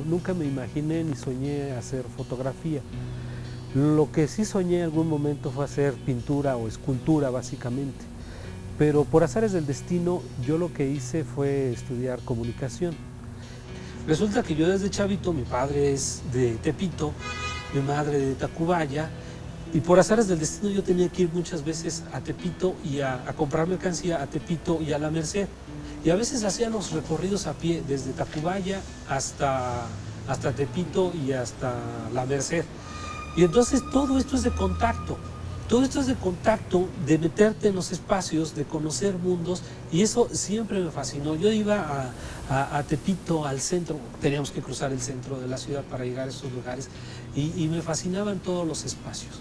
nunca me imaginé ni soñé hacer fotografía. Lo que sí soñé en algún momento fue hacer pintura o escultura básicamente, pero por azares del destino yo lo que hice fue estudiar comunicación. Resulta que yo desde chavito, mi padre es de Tepito, mi madre de Tacubaya, y por azares del destino yo tenía que ir muchas veces a Tepito y a comprar mercancía a Tepito y a La Merced. Y a veces hacía los recorridos a pie desde Tacubaya hasta Tepito y hasta La Merced. Y entonces todo esto es de contacto. Todo esto es de contacto, de meterte en los espacios, de conocer mundos, y eso siempre me fascinó. Yo iba a Tepito, al centro, teníamos que cruzar el centro de la ciudad para llegar a esos lugares, y me fascinaban todos los espacios.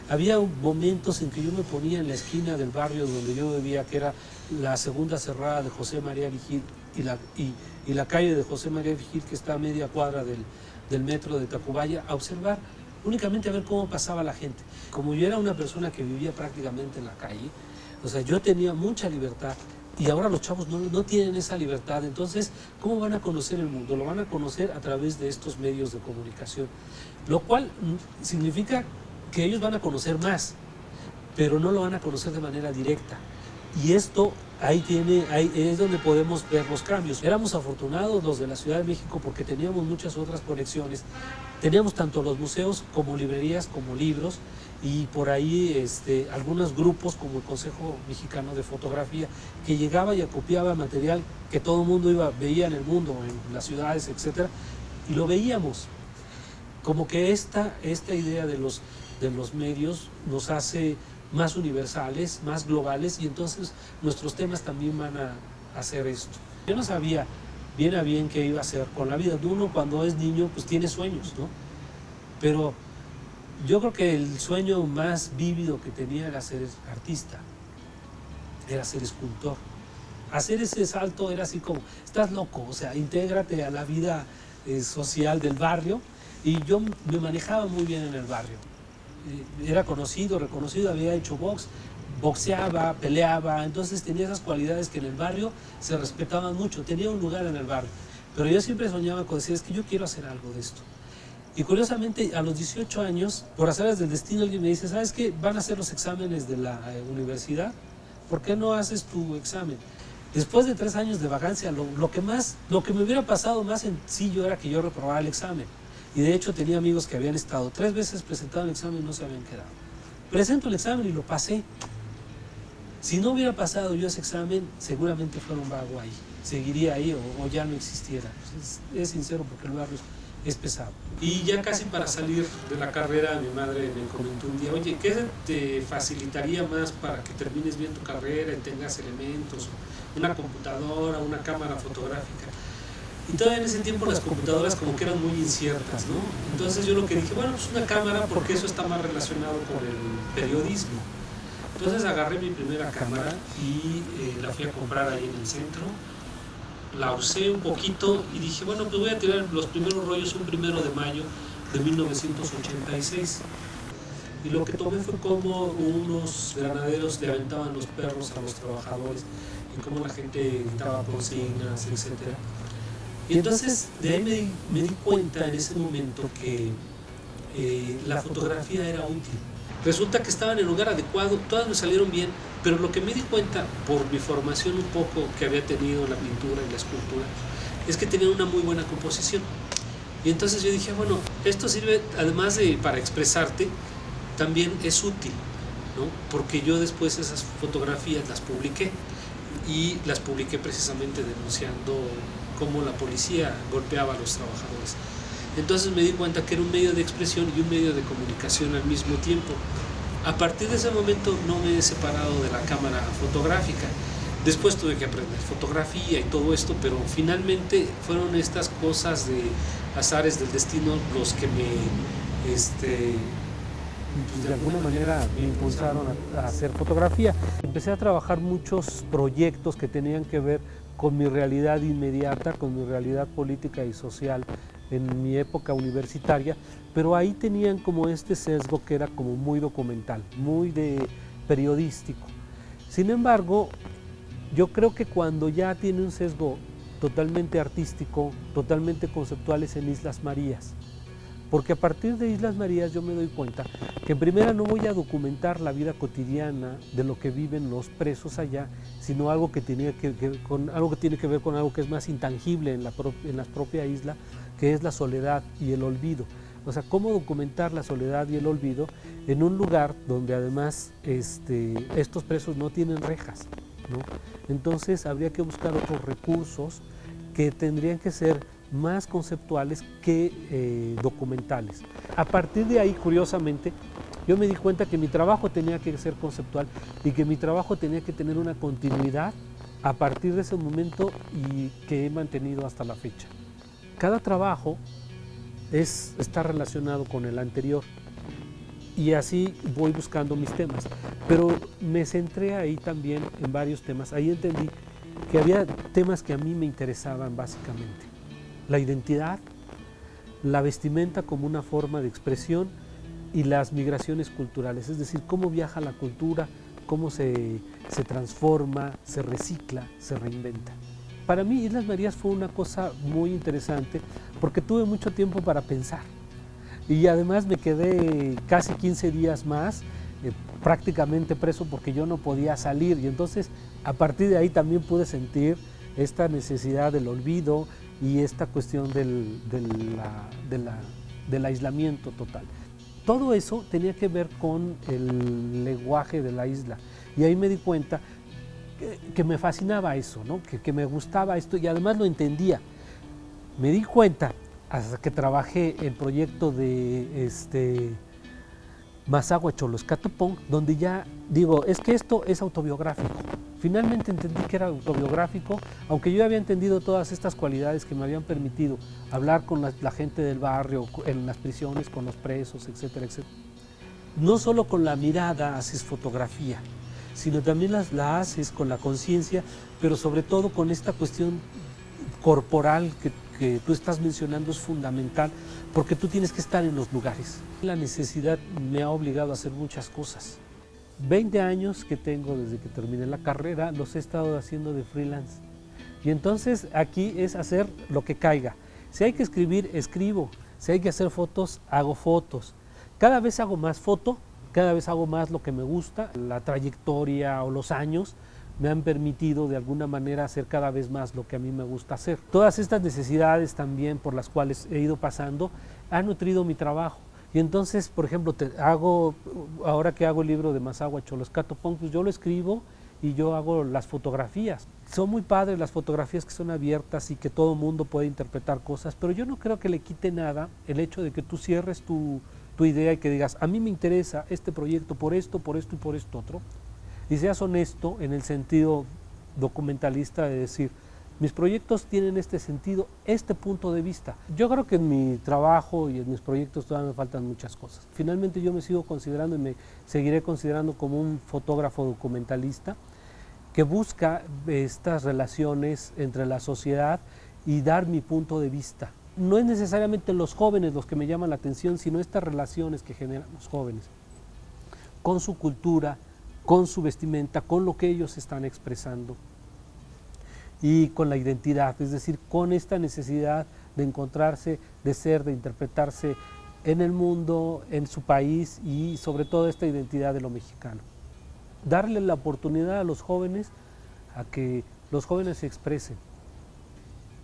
Había momentos en que yo me ponía en la esquina del barrio donde yo vivía, que era la segunda cerrada de José María Vigil, y la calle de José María Vigil, que está a media cuadra del metro de Tacubaya, a observar, únicamente a ver cómo pasaba la gente. Como yo era una persona que vivía prácticamente en la calle, o sea, yo tenía mucha libertad, y ahora los chavos no tienen esa libertad. Entonces, ¿cómo van a conocer el mundo? Lo van a conocer a través de estos medios de comunicación, lo cual significa que ellos van a conocer más, pero no lo van a conocer de manera directa. Y esto, ahí es donde podemos ver los cambios. Éramos afortunados los de la Ciudad de México porque teníamos muchas otras conexiones. Teníamos tanto los museos como librerías, como libros, y por ahí algunos grupos como el Consejo Mexicano de Fotografía, que llegaba y acopiaba material que todo el mundo veía en el mundo, en las ciudades, etcétera, y lo veíamos. Como que esta idea de los medios nos hace más universales, más globales, y entonces nuestros temas también van a hacer esto. Yo no sabía bien a bien qué iba a hacer con la vida. Uno cuando es niño pues tiene sueños, ¿no? Pero yo creo que el sueño más vívido que tenía era ser artista, era ser escultor. Hacer ese salto era así como, estás loco, o sea, intégrate a la vida social del barrio, y yo me manejaba muy bien en el barrio. Era conocido, reconocido, había hecho boxeaba, peleaba, entonces tenía esas cualidades que en el barrio se respetaban mucho, tenía un lugar en el barrio. Pero yo siempre soñaba con decir, es que yo quiero hacer algo de esto. Y curiosamente, a los 18 años, por azares del destino, alguien me dice, ¿sabes qué? Van a hacer los exámenes de la universidad, ¿por qué no haces tu examen? Después de 3 años de vacancia, lo que me hubiera pasado más sencillo era que yo reprobara el examen. Y de hecho tenía amigos que habían estado 3 veces presentando el examen y no se habían quedado. Presento el examen y lo pasé. Si no hubiera pasado yo ese examen, seguramente fuera un vago ahí. Seguiría ahí o ya no existiera. Es sincero porque el barrio es pesado. Y ya casi para salir de la carrera, mi madre me comentó un día, oye, ¿qué te facilitaría más para que termines bien tu carrera y tengas elementos? Una computadora, una cámara fotográfica. Y todavía en ese tiempo las computadoras como que eran muy inciertas, ¿no? Entonces yo lo que dije, bueno, pues una cámara porque eso está más relacionado con el periodismo. Entonces agarré mi primera cámara y la fui a comprar ahí en el centro. La usé un poquito y dije, bueno, pues voy a tirar los primeros rollos un 1 de mayo de 1986. Y lo que tomé fue como unos granaderos le aventaban los perros a los trabajadores y cómo la gente gritaba consignas, etcétera. Y entonces de ahí me di cuenta en ese momento que la fotografía era útil. Resulta que estaba en el lugar adecuado, todas me salieron bien, pero lo que me di cuenta por mi formación un poco que había tenido en la pintura y la escultura, es que tenía una muy buena composición. Y entonces yo dije, bueno, esto sirve además de para expresarte, también es útil, ¿no? Porque yo después esas fotografías las publiqué, y las publiqué precisamente denunciando cómo la policía golpeaba a los trabajadores. Entonces me di cuenta que era un medio de expresión y un medio de comunicación al mismo tiempo. A partir de ese momento no me he separado de la cámara fotográfica. Después tuve que aprender fotografía y todo esto, pero finalmente fueron estas cosas de azares del destino los que pues de alguna manera me impulsaron a hacer fotografía. Empecé a trabajar muchos proyectos que tenían que ver con mi realidad inmediata, con mi realidad política y social en mi época universitaria, pero ahí tenían como este sesgo que era como muy documental, muy de periodístico. Sin embargo, yo creo que cuando ya tiene un sesgo totalmente artístico, totalmente conceptual es en Islas Marías. Porque a partir de Islas Marías yo me doy cuenta que en primera no voy a documentar la vida cotidiana de lo que viven los presos allá, sino algo que tiene que ver con algo que es más intangible en la propia isla, que es la soledad y el olvido. O sea, cómo documentar la soledad y el olvido en un lugar donde además estos presos no tienen rejas, ¿no? Entonces habría que buscar otros recursos que tendrían que ser más conceptuales que documentales. A partir de ahí, curiosamente, yo me di cuenta que mi trabajo tenía que ser conceptual y que mi trabajo tenía que tener una continuidad a partir de ese momento y que he mantenido hasta la fecha. Cada trabajo está relacionado con el anterior y así voy buscando mis temas, pero me centré ahí también en varios temas. Ahí entendí que había temas que a mí me interesaban básicamente: la identidad, la vestimenta como una forma de expresión y las migraciones culturales, es decir, cómo viaja la cultura, cómo se transforma, se recicla, se reinventa. Para mí Islas Marías fue una cosa muy interesante porque tuve mucho tiempo para pensar y además me quedé casi 15 días más prácticamente preso porque yo no podía salir, y entonces a partir de ahí también pude sentir esta necesidad del olvido y esta cuestión del aislamiento total. Todo eso tenía que ver con el lenguaje de la isla y ahí me di cuenta que me fascinaba eso, ¿no? que me gustaba esto y además lo entendía. Me di cuenta hasta que trabajé el proyecto de Mazahua Choloscatopong, donde ya digo, es que esto es autobiográfico. Finalmente entendí que era autobiográfico, aunque yo había entendido todas estas cualidades que me habían permitido hablar con la gente del barrio, en las prisiones, con los presos, etcétera, etcétera. No solo con la mirada haces fotografía, sino también la haces con la conciencia, pero sobre todo con esta cuestión corporal que tú estás mencionando es fundamental, porque tú tienes que estar en los lugares. La necesidad me ha obligado a hacer muchas cosas. 20 años que tengo desde que terminé la carrera, los he estado haciendo de freelance. Y entonces aquí es hacer lo que caiga. Si hay que escribir, escribo. Si hay que hacer fotos, hago fotos. Cada vez hago más foto, cada vez hago más lo que me gusta. La trayectoria o los años me han permitido de alguna manera hacer cada vez más lo que a mí me gusta hacer. Todas estas necesidades también por las cuales he ido pasando han nutrido mi trabajo. Y entonces, por ejemplo, ahora que hago el libro de Mazahua Choloscatopong, pues yo lo escribo y yo hago las fotografías. Son muy padres las fotografías que son abiertas y que todo mundo puede interpretar cosas, pero yo no creo que le quite nada el hecho de que tú cierres tu idea y que digas, a mí me interesa este proyecto por esto y por esto otro, y seas honesto en el sentido documentalista de decir, mis proyectos tienen este sentido, este punto de vista. Yo creo que en mi trabajo y en mis proyectos todavía me faltan muchas cosas. Finalmente yo me sigo considerando y me seguiré considerando como un fotógrafo documentalista que busca estas relaciones entre la sociedad y dar mi punto de vista. No es necesariamente los jóvenes los que me llaman la atención, sino estas relaciones que generan los jóvenes con su cultura, con su vestimenta, con lo que ellos están expresando y con la identidad, es decir, con esta necesidad de encontrarse, de ser, de interpretarse en el mundo, en su país y sobre todo esta identidad de lo mexicano. Darle la oportunidad a los jóvenes a que los jóvenes se expresen.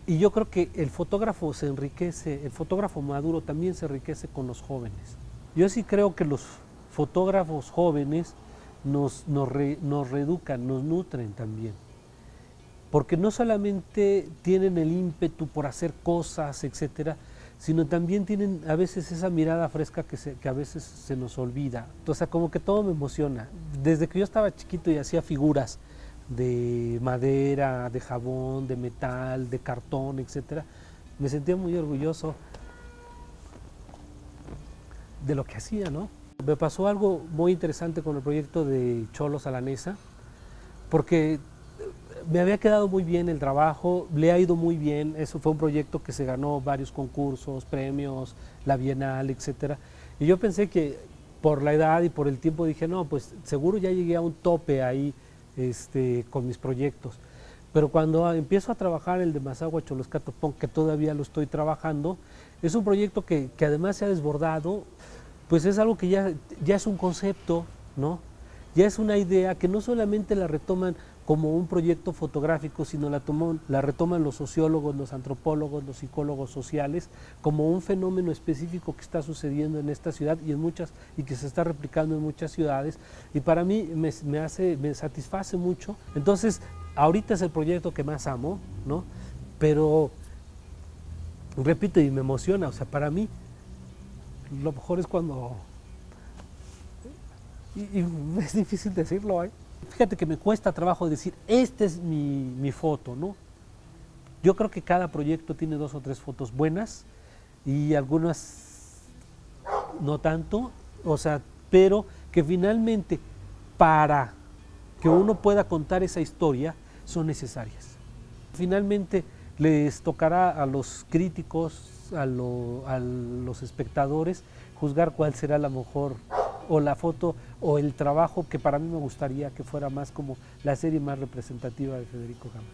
Y yo creo que el fotógrafo se enriquece, el fotógrafo maduro también se enriquece con los jóvenes. Yo sí creo que los fotógrafos jóvenes nos reeducan, nos nutren también. Porque no solamente tienen el ímpetu por hacer cosas, etcétera, sino también tienen a veces esa mirada fresca que a veces se nos olvida. O sea, como que todo me emociona. Desde que yo estaba chiquito y hacía figuras de madera, de jabón, de metal, de cartón, etcétera, me sentía muy orgulloso de lo que hacía, ¿no? Me pasó algo muy interesante con el proyecto de Cholos a la Nesa, porque me había quedado muy bien el trabajo, le ha ido muy bien. Eso fue un proyecto que se ganó varios concursos, premios, la Bienal, etcétera. Y yo pensé que por la edad y por el tiempo dije, no, pues seguro ya llegué a un tope ahí con mis proyectos. Pero cuando empiezo a trabajar el de Mazahua Choloscatopón, que todavía lo estoy trabajando, es un proyecto que además se ha desbordado, pues es algo que ya es un concepto, ¿no? Ya es una idea que no solamente la retoman como un proyecto fotográfico, sino la retoman los sociólogos, los antropólogos, los psicólogos sociales, como un fenómeno específico que está sucediendo en esta ciudad y que se está replicando en muchas ciudades, y para mí me satisface mucho. Entonces, ahorita es el proyecto que más amo, ¿no? Pero, repito, y me emociona, o sea, para mí, lo mejor es cuando... Y es difícil decirlo, ¿eh? Fíjate que me cuesta trabajo decir, esta es mi foto, ¿no? Yo creo que cada proyecto tiene 2 o 3 fotos buenas y algunas no tanto, o sea, pero que finalmente para que uno pueda contar esa historia son necesarias. Finalmente les tocará a los críticos, a los espectadores, juzgar cuál será la mejor o la foto o el trabajo que para mí me gustaría que fuera más como la serie más representativa de Federico Gama.